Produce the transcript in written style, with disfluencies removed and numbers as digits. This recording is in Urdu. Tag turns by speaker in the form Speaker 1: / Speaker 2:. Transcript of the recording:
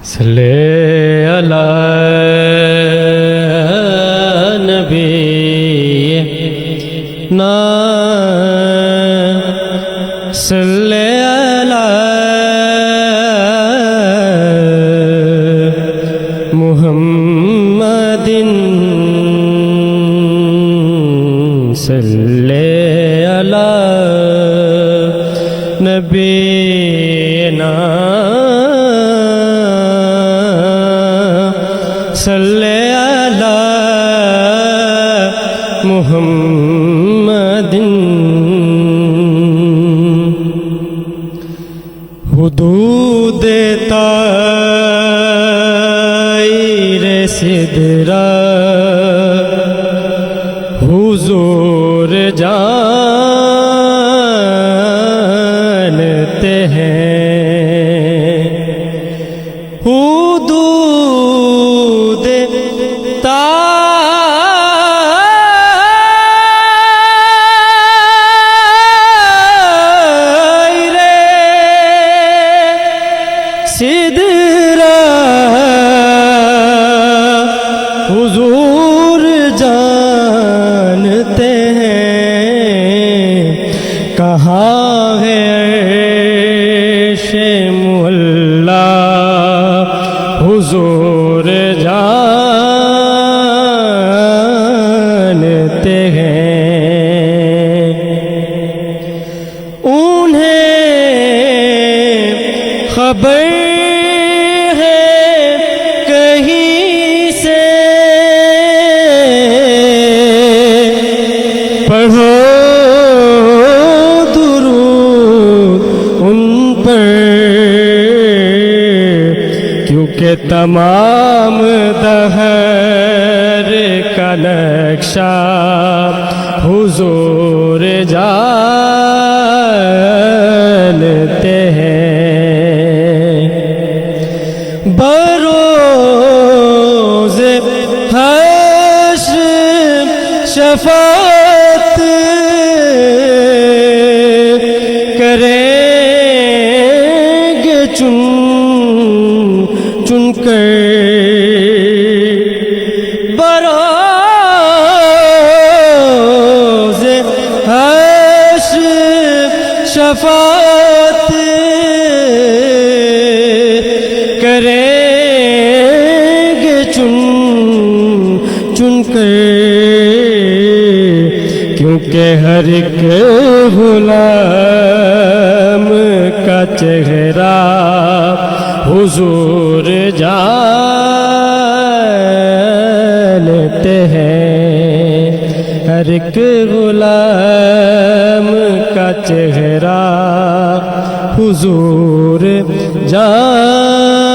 Speaker 1: صلی علی نبینا صلی علی محمد صلی علی نبینا صلی علی محمد حدود طائر سدرہ حضور جانتے ہیں حدود طائر سدرہ حضور جانتے ہیں کہاں ہے عرش معلا حضور جانتے ہیں انہیں خبر ہے کہیں سے پڑھو درود ان پر کیونکہ تمام دہر کا نقشہ حضور جانتے ہیں بروز حشر شفاعت کریں گے چن چن کر بروز حشر شفاعت کریں گے چن چن کر کیونکہ ہر ایک غلام کا چہرہ حضور جانتے ہیں ہر ایک غلام کا چہرہ حضور جانتے